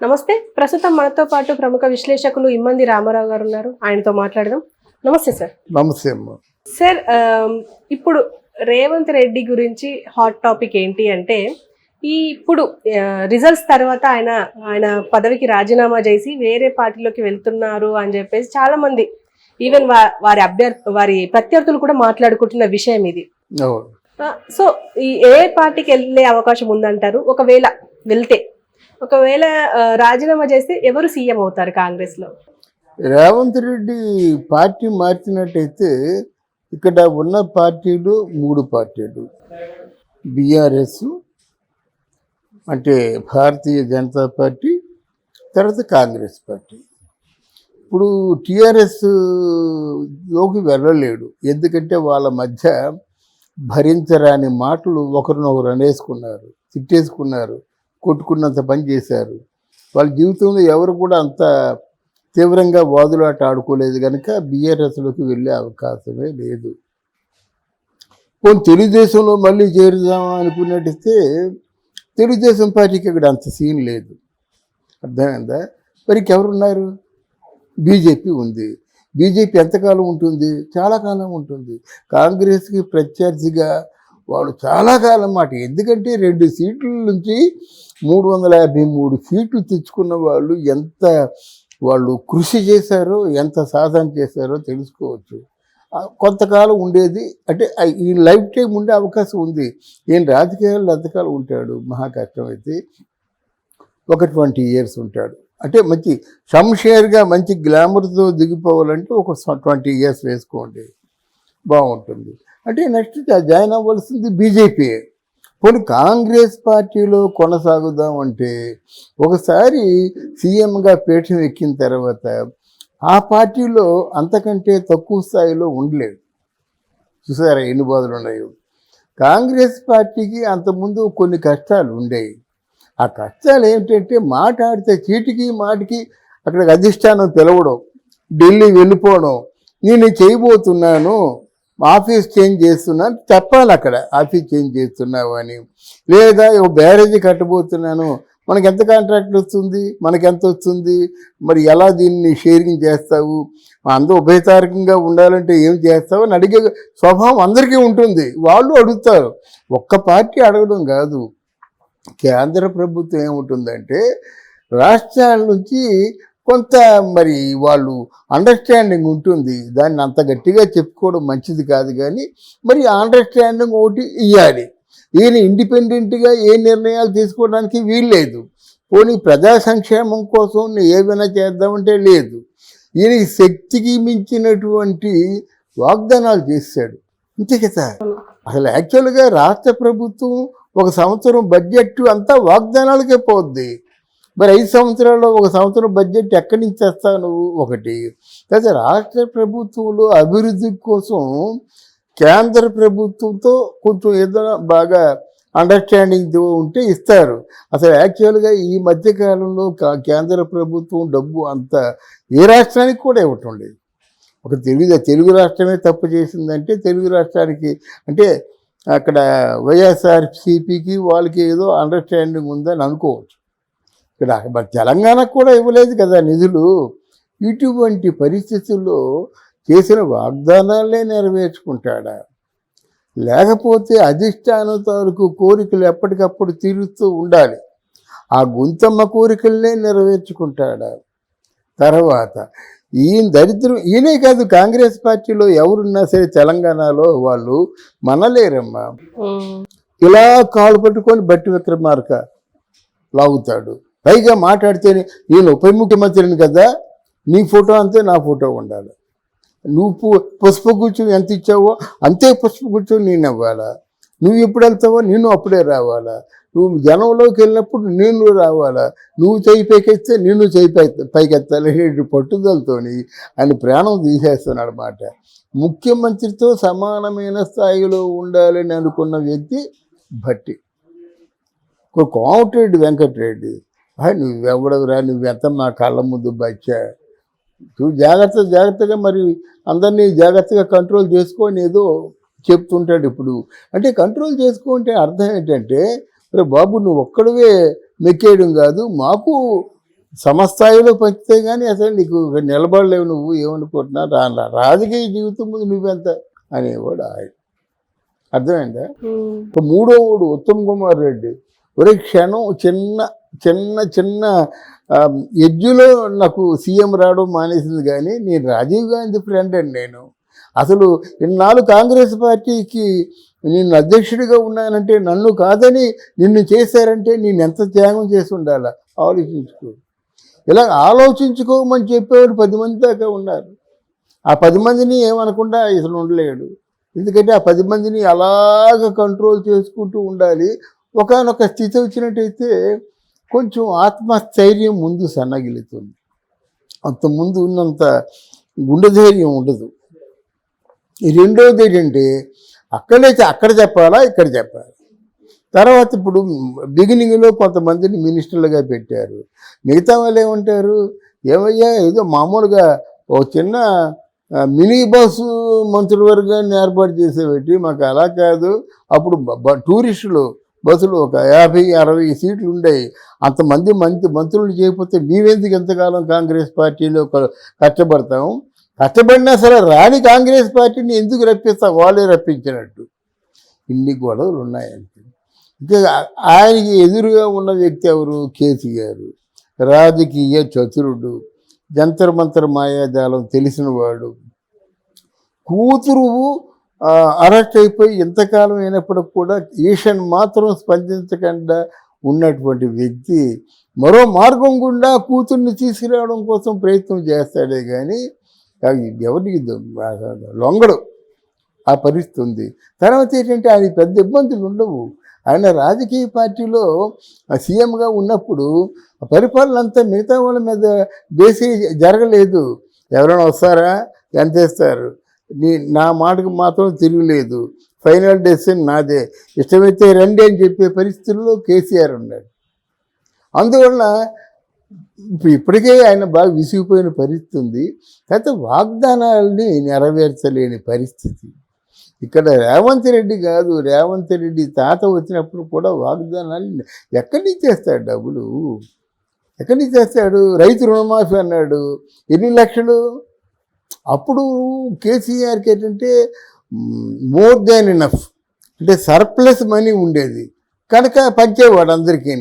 నమస్తే. ప్రస్తుతం మనతో పాటు ప్రముఖ విశ్లేషకులు ఇమ్మంది రామారావు గారు ఉన్నారు. ఆయనతో మాట్లాడదాం. నమస్తే సార్. నమస్తే అమ్మ. సార్, ఇప్పుడు రేవంత్ రెడ్డి గురించి హాట్ టాపిక్ ఏంటి అంటే, ఇప్పుడు రిజల్ట్స్ తర్వాత ఆయన పదవికి రాజీనామా చేసి వేరే పార్టీలోకి వెళ్తున్నారు అని చెప్పేసి చాలా మంది, ఈవెన్ వారి ప్రత్యర్థులు కూడా మాట్లాడుకుంటున్న విషయం ఇది. సో ఏ పార్టీకి వెళ్ళే అవకాశం ఉందంటారు? ఒకవేళ రాజీనామా చేస్తే ఎవరు సీఎం అవుతారు కాంగ్రెస్ లో? రేవంత్ రెడ్డి పార్టీ మార్చినట్టయితే ఇక్కడ ఉన్న పార్టీలు 3 పార్టీలు. బీఆర్ఎస్ అంటే భారతీయ జనతా పార్టీ, తర్వాత కాంగ్రెస్ పార్టీ. ఇప్పుడు టీఆర్ఎస్ లోకి వెళ్ళలేడు, ఎందుకంటే వాళ్ళ మధ్య భరించరాని మాటలు ఒకరినొకరు అనేసుకున్నారు, తిట్టేసుకున్నారు, కొట్టుకున్నంత పని చేశారు. వాళ్ళ జీవితంలో ఎవరు కూడా అంత తీవ్రంగా వాదులాట ఆడుకోలేదు కనుక బీఆర్ఎస్లోకి వెళ్ళే అవకాశమే లేదు. తెలుగుదేశంలో మళ్ళీ చేరుదామా అనుకున్నట్టయితే తెలుగుదేశం పార్టీకి ఇక్కడ అంత సీన్ లేదు. అర్థమైందా? మరి ఎవరున్నారు? బీజేపీ ఉంది. బీజేపీ ఎంతకాలం ఉంటుంది? చాలా కాలం ఉంటుంది. కాంగ్రెస్కి ప్రత్యర్థిగా వాళ్ళు చాలా కాలం మాట. ఎందుకంటే 2 సీట్ల నుంచి 353 సీట్లు తెచ్చుకున్న వాళ్ళు ఎంత వాళ్ళు కృషి చేశారో, ఎంత సాధన చేశారో తెలుసుకోవచ్చు. కొంతకాలం ఉండేది అంటే ఈ లైఫ్ టైం ఉండే అవకాశం ఉంది. రాజకీయాల్లో ఎంతకాలం ఉంటాడు? మహా కష్టమైతే ఒక 20 years ఉంటాడు. అంటే మంచి షంషేర్గా మంచి గ్లామర్తో దిగిపోవాలంటే ఒక 20 years వేసుకోండి, బాగుంటుంది. అంటే నెక్స్ట్ జాయిన్ అవ్వాల్సింది బీజేపీ. కాంగ్రెస్ పార్టీలో కొనసాగుదామంటే ఒకసారి సీఎంగా పీఠం ఎక్కిన తర్వాత ఆ పార్టీలో అంతకంటే తక్కువ స్థాయిలో ఉండలేడు. చూసారా ఎన్ని బాధలు ఉన్నాయో. కాంగ్రెస్ పార్టీకి అంతకుముందు కొన్ని కష్టాలు ఉండేవి. ఆ కష్టాలు ఏంటంటే మాట్లాడితే చీటికి మాటికి అక్కడికి అధిష్టానం పిలవడం, ఢిల్లీ వెళ్ళిపోవడం, నేను చేయబోతున్నాను, ఆఫీస్ చేంజ్ చేస్తున్నాను చెప్పాలి. అక్కడ ఆఫీస్ చేంజ్ చేస్తున్నావు అని, లేదా బ్యారేజీ కట్టబోతున్నాను, మనకి ఎంత కాంట్రాక్ట్ వస్తుంది, మనకి ఎంత వస్తుంది, మరి ఎలా దీన్ని షేరింగ్ చేస్తావు, అందరూ ఉభయతారకంగా ఉండాలంటే ఏం చేస్తావు అని అడిగే స్వభావం అందరికీ ఉంటుంది. వాళ్ళు అడుగుతారు. ఒక్క పార్టీ అడగడం కాదు. కేంద్ర ప్రభుత్వం ఏముంటుందంటే రాష్ట్రాల నుంచి కొంత మరి వాళ్ళు అండర్స్టాండింగ్ ఉంటుంది. దాన్ని అంత గట్టిగా చెప్పుకోవడం మంచిది కాదు, కానీ మరి అండర్స్టాండింగ్ ఒకటి ఇవ్వాలి. ఈయన ఇండిపెండెంట్గా ఏ నిర్ణయాలు తీసుకోవడానికి వీల్లేదు. ప్రజా సంక్షేమం కోసం ఏమైనా చేద్దామంటే లేదు. ఈయన శక్తికి మించినటువంటి వాగ్దానాలు చేశాడు, అంతే కదా. అసలు యాక్చువల్గా రాష్ట్ర ప్రభుత్వం 1 సంవత్సరం బడ్జెట్ అంతా వాగ్దానాలకే పోద్ది. మరి 5 సంవత్సరాల్లో 1 సంవత్సరం బడ్జెట్ ఎక్కడి నుంచి తెస్తావు నువ్వు? ఒకటి. అయితే రాష్ట్ర ప్రభుత్వంలో అభివృద్ధి కోసం కేంద్ర ప్రభుత్వంతో కొంచెం ఏదైనా బాగా అండర్స్టాండింగ్ ఉంటే ఇస్తారు. అసలు యాక్చువల్గా ఈ మధ్యకాలంలో కేంద్ర ప్రభుత్వం డబ్బు అంత ఏ రాష్ట్రానికి కూడా ఇవ్వటం లేదు. ఒక తెలుగు రాష్ట్రమే తప్పు చేసిందంటే తెలుగు రాష్ట్రానికి అంటే అక్కడ వైఎస్ఆర్సీపీకి వాళ్ళకి ఏదో అండర్స్టాండింగ్ ఉందని అనుకోవచ్చు. ఇక్కడ తెలంగాణకు కూడా ఇవ్వలేదు కదా నిధులు. ఇటువంటి పరిస్థితుల్లో చేసిన వాగ్దానాలే నెరవేర్చుకుంటాడా, లేకపోతే అధిష్టానం తాలూకు కోరికలు ఎప్పటికప్పుడు తీరుస్తూ ఉండాలి, ఆ గుంతమ్మ కోరికలనే నెరవేర్చుకుంటాడా? తర్వాత ఈయన దరిద్రం ఈయనే కాదు, కాంగ్రెస్ పార్టీలో ఎవరున్నా సరే తెలంగాణలో వాళ్ళు మనలేరమ్మా. ఇలా కాలు పట్టుకొని బట్టి విక్రమార్క లాగుతాడు. పైగా మాట్లాడితేనే నేను ఉప ముఖ్యమంత్రిని కదా, నీ ఫోటో అంతే నా ఫోటో ఉండాలి, నువ్వు పుష్పగుచ్చం ఎంత ఇచ్చావో అంతే పుష్పగుచ్చం నేను ఇవ్వాలా, నువ్వు ఎప్పుడు వెళ్తావో నేను అప్పుడే రావాలా, నువ్వు జనంలోకి వెళ్ళినప్పుడు నేను రావాలా, నువ్వు చేయి పైకెత్తే నేను చేయి పైకెత్తాలి పట్టుదలతోని ఆయన ప్రాణం తీసేస్తున్నాడు అన్నమాట. ముఖ్యమంత్రితో సమానమైన స్థాయిలో ఉండాలని అనుకున్న వ్యక్తి భట్టి. కోమటిరెడ్డి వెంకటరెడ్డి, నువ్వెవడవురా, నువ్వెంత మా కళ్ళ ముందు బచ్చా, నువ్వు జాగ్రత్తగా మరి అందరినీ జాగ్రత్తగా కంట్రోల్ చేసుకొని ఏదో చెప్తుంటాడు. ఇప్పుడు అంటే కంట్రోల్ చేసుకుంటే అర్థం ఏంటంటే, బాబు నువ్వు ఒక్కడవే మెక్కేయడం కాదు, మాకు సమస్థాయిలో పంచితే కానీ అసలు నీకు నిలబడలేవు, నువ్వు ఏమనుకుంటున్నా రాజకీయ జీవితం ముందు నువ్వెంత అనేవాడు ఆయన. అర్థమైందా? ఒక మూడోవాడు ఉత్తమ్ కుమార్ రెడ్డి, ఒరే క్షణం చిన్న చిన్న చిన్న ఎడ్జ్లో నాకు సీఎం రావడం మానేసింది, కానీ నేను రాజీవ్ గాంధీ ఫ్రెండ్ అండి. నేను అసలు ఇన్నాళ్ళు కాంగ్రెస్ పార్టీకి నేను అధ్యక్షుడిగా ఉన్నానంటే నన్ను కాదని నిన్ను చేశారంటే నేను ఎంత త్యాగం చేసి ఉండాలా ఆలోచించుకో. ఇలా ఆలోచించుకోమని చెప్పేవాడు 10 మంది దాకా ఉన్నారు. ఆ 10 మందిని ఏమనకుండా ఇతను ఉండలేడు. ఎందుకంటే ఆ 10 మందిని అలాగ కంట్రోల్ చేసుకుంటూ ఉండాలి. ఒకానొక స్థితి వచ్చినట్టయితే కొంచెం ఆత్మస్థైర్యం ముందు సన్నగిలుతుంది. అంత ముందు ఉన్నంత గుండె ధైర్యం ఉండదు. రెండోది ఏంటంటే అక్కడ చెప్పాలా, ఇక్కడ చెప్పాలి. తర్వాత ఇప్పుడు బిగినింగ్లో కొంతమందిని మినిస్టర్లుగా పెట్టారు. మిగతా వాళ్ళు ఏమంటారు, ఏమయ్యా ఏదో మామూలుగా ఒక చిన్న మినీ బస్సు మంత్రివర్గాన్ని ఏర్పాటు చేసేబెట్టి, మాకు అలా కాదు, అప్పుడు టూరిస్టులు బస్సులు ఒక 50-60 సీట్లు ఉండేవి. అంతమంది మంత్రులు చేయకపోతే మేమెందుకు ఎంతకాలం కాంగ్రెస్ పార్టీలో కష్టపడతాం, కష్టపడినా సరే రాని కాంగ్రెస్ పార్టీని ఎందుకు రప్పిస్తాం, వాళ్ళే రప్పించినట్టు. ఇన్ని గొడవలు ఉన్నాయంటే ఇంకా ఆయనకి ఎదురుగా ఉన్న వ్యక్తి ఎవరు, కేసీఆర్. రాజకీయ చతురుడు, జంతర్ మంతర్ మాయాజాలం తెలిసినవాడు. కూతురు అరెస్ట్ అయిపోయి ఎంతకాలం అయినప్పటికి కూడా ఈషన్ మాత్రం స్పందించకుండా ఉన్నటువంటి వ్యక్తి మరో మార్గం గుండా కూతుర్ని తీసుకురావడం కోసం ప్రయత్నం చేస్తాడే కానీ ఎవరికి లొంగడు. ఆ పరిస్థితి ఉంది. తర్వాత ఏంటంటే ఆయన పెద్ద ఇబ్బందులు ఉండవు. ఆయన రాజకీయ పార్టీలో సీఎంగా ఉన్నప్పుడు పరిపాలన అంతా మిగతా వాళ్ళ మీద బేసి జరగలేదు. ఎవరైనా వస్తారా, ఎంత ఇస్తారు, నా మాటకు మాత్రం తిరుగులేదు, ఫైనల్ డెసిషన్ నాదే, ఇష్టమైతే రండి అని చెప్పే పరిస్థితుల్లో కేసీఆర్ ఉన్నాడు. అందువలన ఇప్పటికే ఆయన బాగా విసిగిపోయిన పరిస్థితి ఉంది. అయితే వాగ్దానాలని నెరవేర్చలేని పరిస్థితి. ఇక్కడ రేవంత్ రెడ్డి కాదు, రేవంత్ రెడ్డి తాత వచ్చినప్పుడు కూడా వాగ్దానాలు ఎక్కడి నుంచి చేస్తాడు, డబ్బులు ఎక్కడి నుంచి చేస్తాడు? రైతు రుణమాఫీ అన్నాడు, ఎన్ని లక్షలు? అప్పుడు కేసీఆర్కి ఏంటంటే మోర్ దాన్ ఎనఫ్, అంటే సర్ప్లస్ మనీ ఉండేది కనుక పంచేవాడు అందరికీ.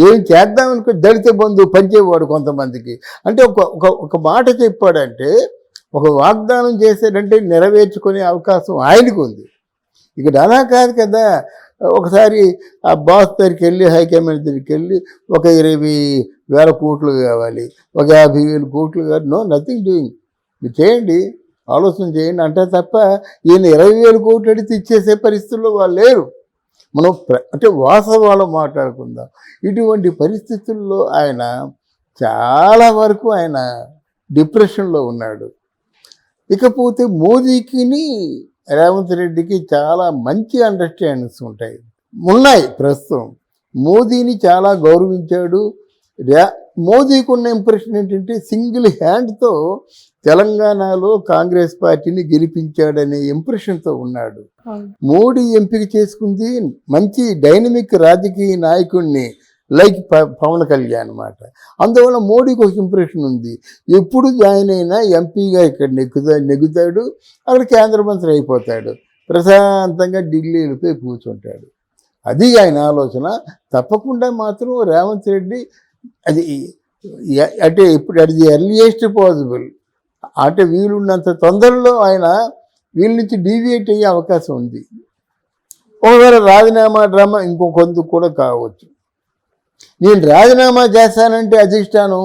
ఏం చేద్దామనుకో దళిత బంధువు పంచేవాడు కొంతమందికి. అంటే ఒక మాట చెప్పాడంటే, ఒక వాగ్దానం చేశాడంటే నెరవేర్చుకునే అవకాశం ఆయనకు ఉంది. ఇక్కడ అలా కాదు కదా. ఒకసారి ఆ బాస్ దగ్గరికి వెళ్ళి, హైకమాండ్ దగ్గరికి వెళ్ళి ఒక 20,000 కోట్లు కావాలి, ఒక 50,000 కోట్లు కావాలి, నో నథింగ్ డూయింగ్, మీరు చేయండి, ఆలోచన చేయండి అంటే తప్ప ఈయన 20,000 కోట్లు అడిగితే ఇచ్చేసే పరిస్థితుల్లో వాళ్ళు లేరు. మనం అంటే వాస్తవాలు మాట్లాడుకుందాం. ఇటువంటి పరిస్థితుల్లో ఆయన చాలా వరకు ఆయన డిప్రెషన్లో ఉన్నాడు. ఇకపోతే మోదీకి రేవంత్ రెడ్డికి చాలా మంచి అండర్స్టాండింగ్స్ ఉన్నాయి ప్రస్తుతం. మోదీని చాలా గౌరవించాడు. మోదీకి ఉన్న ఇంప్రెషన్ ఏంటంటే సింగిల్ హ్యాండ్తో తెలంగాణలో కాంగ్రెస్ పార్టీని గెలిపించాడనే ఇంప్రెషన్తో ఉన్నాడు. మోడీ ఎంపిక చేసుకుంది మంచి డైనమిక్ రాజకీయ నాయకుడిని, లైక్ పవన్ కళ్యాణ్ అన్నమాట. అందువల్ల మోడీకి ఒక ఇంప్రెషన్ ఉంది. ఎప్పుడు జాయిన్ అయినా ఎంపీగా ఇక్కడ నెగ్గుతాడు, అక్కడ కేంద్ర మంత్రి అయిపోతాడు, ప్రశాంతంగా ఢిల్లీ వెళ్ళిపోయి కూర్చుంటాడు. అది ఆయన ఆలోచన. తప్పకుండా మాత్రం రేవంత్ రెడ్డి అది అంటే ఇప్పుడు అది ఎర్లియెస్ట్ పాసిబుల్, అంటే వీలున్నంత తొందరలో ఆయన వీళ్ళ నుంచి డీవియేట్ అయ్యే అవకాశం ఉంది. ఒకవేళ రాజీనామా డ్రామా ఇంకొందుకు కూడా కావచ్చు. నేను రాజీనామా చేస్తానంటే అధిష్టానం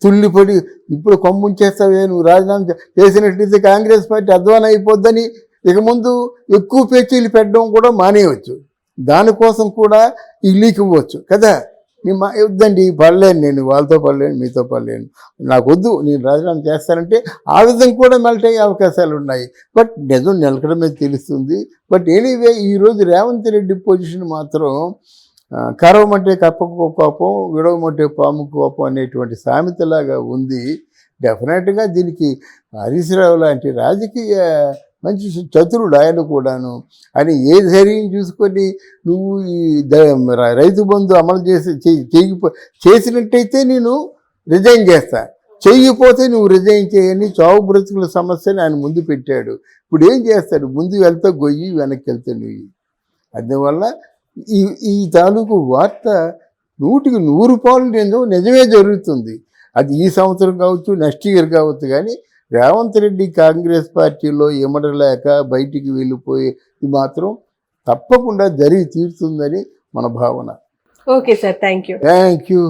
తుల్లిపడి, ఇప్పుడు కొమ్ముంచేస్తావే, నువ్వు రాజీనామా చేసినట్లయితే కాంగ్రెస్ పార్టీ అధ్వానం అయిపోద్దని ఇక ముందు ఎక్కువ పేచీలు పెట్టడం కూడా మానేయవచ్చు. దానికోసం కూడా ఈ లీక్ ఇవ్వచ్చు కదా. వద్దండి, పడలేను, నేను వాళ్ళతో పడలేను, మీతో పడలేను, నాకు వద్దు, నేను రాజీనామా చేస్తానంటే ఆ విధంగా కూడా మెల్ట్ అయ్యే అవకాశాలు ఉన్నాయి. బట్ నిజం నిలకడమే తెలుస్తుంది. బట్ ఎనీవే ఈరోజు రేవంత్ రెడ్డి పొజిషన్ మాత్రం కరవమంటే కప్పకు కోపం, విడవమంటే పాముకు కోపం అనేటువంటి సామెతలాగా ఉంది. డెఫినెట్గా దీనికి హరీష్ రావు లాంటి రాజకీయ మంచి చతురుడు ఆయన కూడాను. అని ఏ ధైర్యం చూసుకొని నువ్వు ఈ రైతు బంధు అమలు చేసినట్టయితే నేను రిజైన్ చేస్తా, చెయ్యిపోతే నువ్వు రిజైన్ చేయని చావు బ్రతుకుల సమస్యని ఆయన ముందు పెట్టాడు. ఇప్పుడు ఏం చేస్తాడు? ముందు వెళ్తే గొయ్యి, వెనక్కి వెళ్తే నుయ్యి. అందువల్ల ఈ తాలూకు వార్త 100కి 100 నిజమే జరుగుతుంది. అది ఈ సంవత్సరం కావచ్చు, నెక్స్ట్ ఇయర్ కావచ్చు. కానీ రేవంత్ రెడ్డి కాంగ్రెస్ పార్టీలో ఇమడలేక బయటికి వెళ్ళిపోయేది మాత్రం తప్పకుండా జరిగి తీరుతుందని మన భావన. Okay sir, thank you. Thank you.